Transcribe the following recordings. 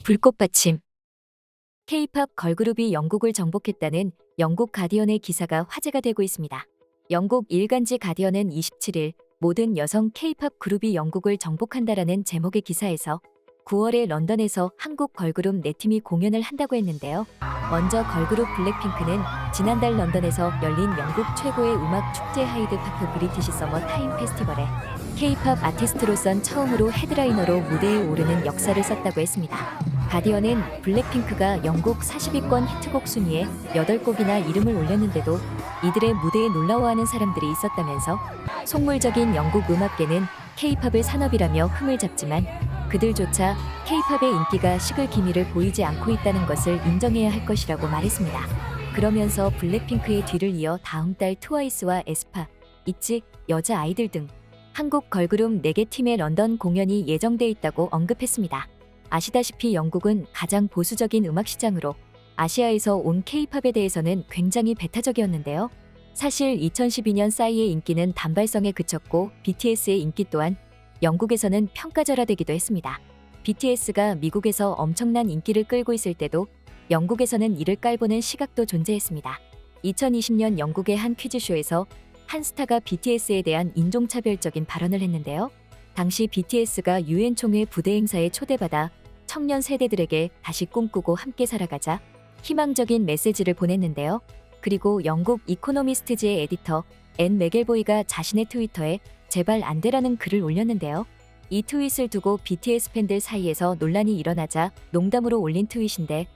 불꽃받침. K-팝 걸그룹이 영국을 정복했다는 영국 가디언의 기사가 화제가 되고 있습니다. 영국 일간지 가디언은 27일 모든 여성 K-팝 그룹이 영국을 정복한다라는 제목의 기사에서 9월에 런던에서 한국 걸그룹 4팀이 공연을 한다고 했는데요. 먼저 걸그룹 블랙핑크는 지난달 런던에서 열린 영국 최고의 음악 축제 하이드 파크 브리티시 서머 타임 페스티벌에 K-팝 아티스트로선 처음으로 헤드라이너로 무대에 오르는 역사를 썼다고 했습니다. 가디언은 블랙핑크가 영국 40위권 히트곡 순위에 8곡이나 이름을 올렸는데도 이들의 무대에 놀라워하는 사람들이 있었다면서 속물적인 영국 음악계는 K-팝을 산업이라며 흠을 잡지만 그들조차 K-팝의 인기가 식을 기미를 보이지 않고 있다는 것을 인정해야 할 것이라고 말했습니다. 그러면서 블랙핑크의 뒤를 이어 다음 달 트와이스와 에스파, 있지, 여자 아이들 등 한국 걸그룹 4개 팀의 런던 공연이 예정돼 있다고 언급했습니다. 아시다시피 영국은 가장 보수적인 음악 시장으로 아시아에서 온 K-팝에 대해서는 굉장히 배타적이었는데요. 사실 2012년 싸이의 인기는 단발성에 그쳤고 BTS의 인기 또한 영국에서는 평가절하되기도 했습니다. BTS가 미국에서 엄청난 인기를 끌고 있을 때도 영국에서는 이를 깔보는 시각도 존재했습니다. 2020년 영국의 한 퀴즈쇼에서 한 스타가 BTS에 대한 인종차별적인 발언을 했는데요. 당시 BTS가 유엔 총회 부대 행사에 초대받아 청년 세대들에게 다시 꿈꾸고 함께 살아가자 희망적인 메시지를 보냈는데요. 그리고 영국 이코노미스트지의 에디터 앤 맥겔보이가 자신의 트위터에 제발 안 되라는 글을 올렸는데요. 이 트윗을 두고 BTS 팬들 사이에서 논란이 일어나자 농담으로 올린 트윗인데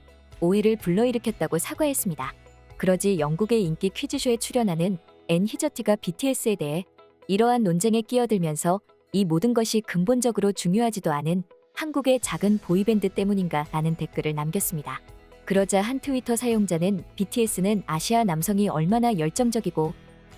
오해를 불러일으켰다고 사과했습니다. 그러지 영국의 인기 퀴즈쇼에 출연하는 앤 히저티가 BTS에 대해 이러한 논쟁에 끼어들면서 이 모든 것이 근본적으로 중요하지도 않은 한국의 작은 보이밴드 때문인가 라는 댓글을 남겼습니다. 그러자 한 트위터 사용자는 BTS는 아시아 남성이 얼마나 열정적이고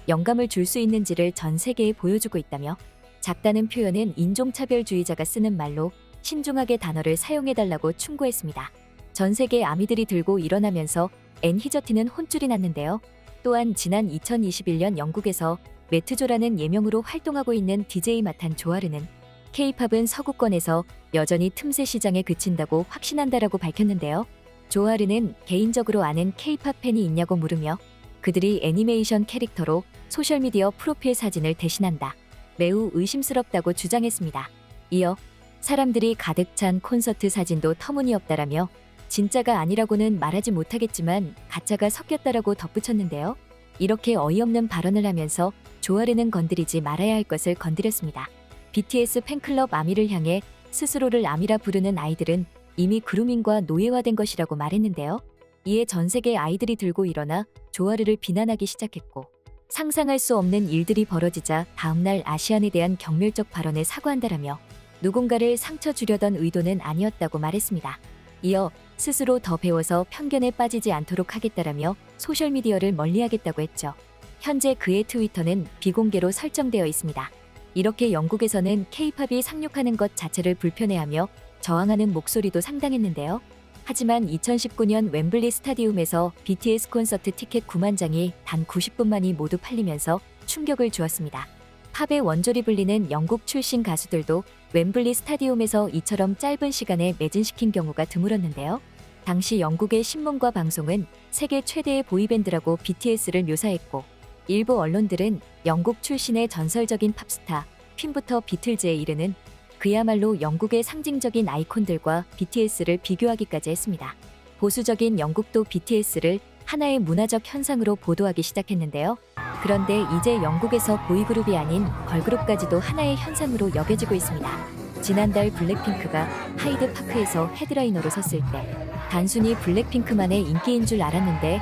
영감을 줄 수 있는지를 전 세계에 보여주고 있다며 작다는 표현은 인종차별주의자가 쓰는 말로 신중하게 단어를 사용해달라고 충고했습니다. 전 세계 아미들이 들고 일어나면서 앤 히저티는 혼쭐이 났는데요. 또한 지난 2021년 영국에서 매트조라는 예명으로 활동하고 있는 DJ 마탄 조아르는 K-팝은 서구권에서 여전히 틈새 시장에 그친다고 확신한다라고 밝혔는데요. 조아르는 개인적으로 아는 K-팝 팬이 있냐고 물으며 그들이 애니메이션 캐릭터로 소셜미디어 프로필 사진을 대신한다. 매우 의심스럽다고 주장했습니다. 이어 사람들이 가득 찬 콘서트 사진도 터무니없다라며 진짜가 아니라고는 말하지 못하겠지만 가짜가 섞였다라고 덧붙였는데요. 이렇게 어이없는 발언을 하면서 조아르는 건드리지 말아야 할 것을 건드렸습니다. BTS 팬클럽 아미를 향해 스스로를 아미라 부르는 아이들은 이미 그루밍과 노예화된 것이라고 말했는데요. 이에 전 세계 아이들이 들고 일어나 조아르를 비난하기 시작했고 상상할 수 없는 일들이 벌어지자 다음날 아시안에 대한 경멸적 발언에 사과한다라며 누군가를 상처 주려던 의도는 아니었다고 말했습니다. 이어 스스로 더 배워서 편견에 빠지지 않도록 하겠다라며 소셜미디어를 멀리하겠다고 했죠. 현재 그의 트위터는 비공개로 설정되어 있습니다. 이렇게 영국에서는 K-팝이 상륙하는 것 자체를 불편해하며 저항하는 목소리도 상당했는데요. 하지만 2019년 웸블리 스타디움에서 BTS 콘서트 티켓 9만 장이 단 90분 만이 모두 팔리면서 충격을 주었습니다. 팝의 원조리 불리는 영국 출신 가수들도 웸블리 스타디움에서 이처럼 짧은 시간에 매진시킨 경우가 드물었는데요. 당시 영국의 신문과 방송은 세계 최대의 보이밴드라고 BTS를 묘사했고 일부 언론들은 영국 출신의 전설적인 팝스타 퀸부터 비틀즈에 이르는 그야말로 영국의 상징적인 아이콘들과 BTS를 비교하기까지 했습니다. 보수적인 영국도 BTS를 하나의 문화적 현상으로 보도하기 시작했는데요. 그런데 이제 영국에서 보이그룹이 아닌 걸그룹까지도 하나의 현상으로 여겨지고 있습니다. 지난달 블랙핑크가 하이드 파크에서 헤드라이너로 섰을 때 단순히 블랙핑크만의 인기인 줄 알았는데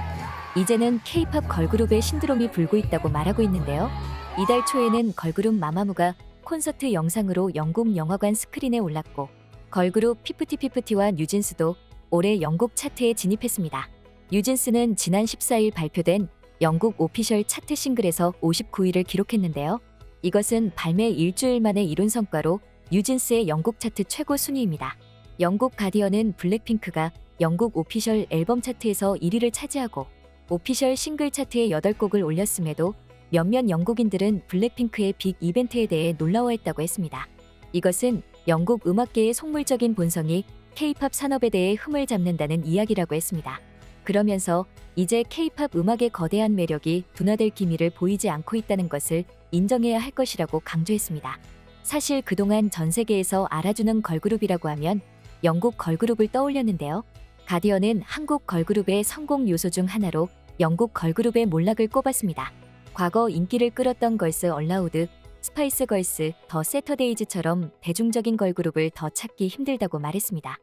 이제는 K-팝 걸그룹의 신드롬이 불고 있다고 말하고 있는데요. 이달 초에는 걸그룹 마마무가 콘서트 영상으로 영국 영화관 스크린에 올랐고 걸그룹 피프티피프티와 뉴진스도 올해 영국 차트에 진입했습니다. 뉴진스는 지난 14일 발표된 영국 오피셜 차트 싱글에서 59위를 기록했는데요. 이것은 발매 일주일 만에 이룬 성과로 뉴진스의 영국 차트 최고 순위입니다. 영국 가디언은 블랙핑크가 영국 오피셜 앨범 차트에서 1위를 차지하고 오피셜 싱글 차트에 8곡을 올렸음에도 몇몇 영국인들은 블랙핑크의 빅 이벤트에 대해 놀라워했다고 했습니다. 이것은 영국 음악계의 속물적인 본성이 K-팝 산업에 대해 흠을 잡는다는 이야기라고 했습니다. 그러면서 이제 K-팝 음악의 거대한 매력이 둔화될 기미를 보이지 않고 있다는 것을 인정해야 할 것이라고 강조했습니다. 사실 그동안 전 세계에서 알아주는 걸그룹이라고 하면 영국 걸그룹을 떠올렸는데요. 가디언은 한국 걸그룹의 성공 요소 중 하나로 영국 걸그룹의 몰락을 꼽았습니다. 과거 인기를 끌었던 걸스 얼라우드, 스파이스 걸스, 더 세터데이즈처럼 대중적인 걸그룹을 더 찾기 힘들다고 말했습니다.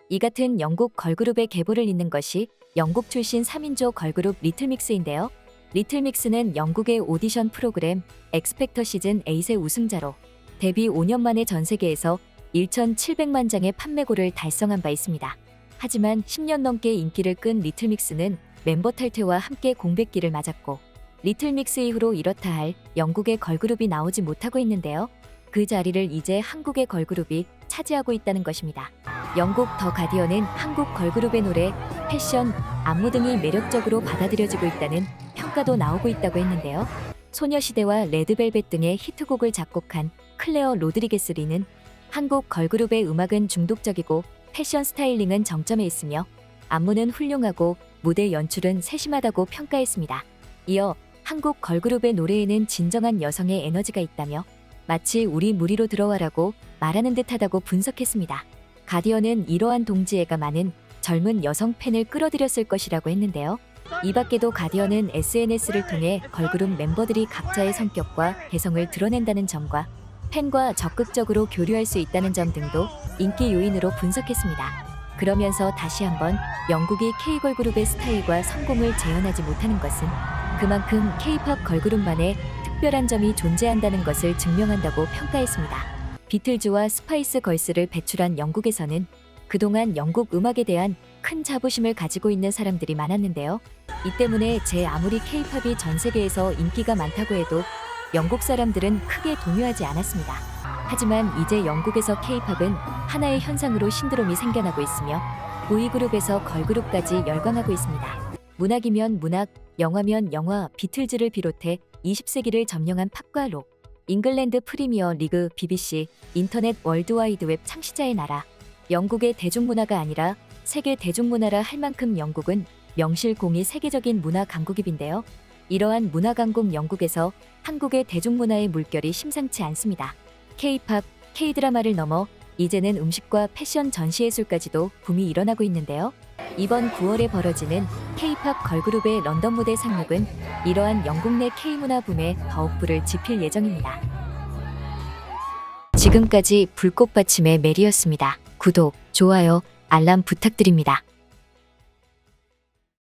이 같은 영국 걸그룹의 계보를 잇는 것이 영국 출신 3인조 걸그룹 리틀믹스인데요. 리틀믹스는 영국의 오디션 프로그램 엑스팩터 시즌 8의 우승자로 데뷔 5년 만에 전 세계에서 1,700만 장의 판매고를 달성한 바 있습니다. 하지만 10년 넘게 인기를 끈 리틀믹스는 멤버 탈퇴와 함께 공백기를 맞았고 리틀믹스 이후로 이렇다 할 영국의 걸그룹이 나오지 못하고 있는데요. 그 자리를 이제 한국의 걸그룹이 차지하고 있다는 것입니다. 영국 더 가디언은 한국 걸그룹의 노래, 패션, 안무 등이 매력적으로 받아들여지고 있다는 평가도 나오고 있다고 했는데요. 소녀시대와 레드벨벳 등의 히트곡을 작곡한 클레어 로드리게스 리는 한국 걸그룹의 음악은 중독적이고 패션 스타일링은 정점에 있으며 안무는 훌륭하고 무대 연출은 세심하다고 평가했습니다. 이어 한국 걸그룹의 노래에는 진정한 여성의 에너지가 있다며 마치 우리 무리로 들어와라고 말하는 듯하다고 분석했습니다. 가디언은 이러한 동지애가 많은 젊은 여성 팬을 끌어들였을 것이라고 했는데요. 이 밖에도 가디언은 SNS를 통해 걸그룹 멤버들이 각자의 성격과 개성을 드러낸다는 점과 팬과 적극적으로 교류할 수 있다는 점 등도 인기 요인으로 분석했습니다. 그러면서 다시 한번 영국이 K걸그룹의 스타일과 성공을 재현하지 못하는 것은 그만큼 K-팝 걸그룹만의 특별한 점이 존재한다는 것을 증명한다고 평가했습니다. 비틀즈와 스파이스 걸스를 배출한 영국에서는 그동안 영국 음악에 대한 큰 자부심을 가지고 있는 사람들이 많았는데요. 이 때문에 아무리 K-팝이 전 세계에서 인기가 많다고 해도 영국 사람들은 크게 동요하지 않았습니다. 하지만 이제 영국에서 K-팝은 하나의 현상으로 신드롬이 생겨나고 있으며 보이그룹에서 걸그룹까지 열광하고 있습니다. 문학이면 문학, 영화면 영화, 비틀즈를 비롯해 20세기를 점령한 팝과 록, 잉글랜드 프리미어 리그, BBC, 인터넷 월드와이드웹 창시자의 나라, 영국의 대중문화가 아니라 세계 대중문화라 할 만큼 영국은 명실공히 세계적인 문화 강국인데요. 이러한 문화 강국 영국에서 한국의 대중문화의 물결이 심상치 않습니다. K-팝, K-드라마를 넘어 이제는 음식과 패션 전시예술까지도 붐이 일어나고 있는데요. 이번 9월에 벌어지는 K-팝 걸그룹의 런던 무대 상륙은 이러한 영국 내 K-문화 붐에 더욱 불을 지필 예정입니다. 지금까지 불꽃받침의 메리였습니다. 구독, 좋아요, 알람 부탁드립니다.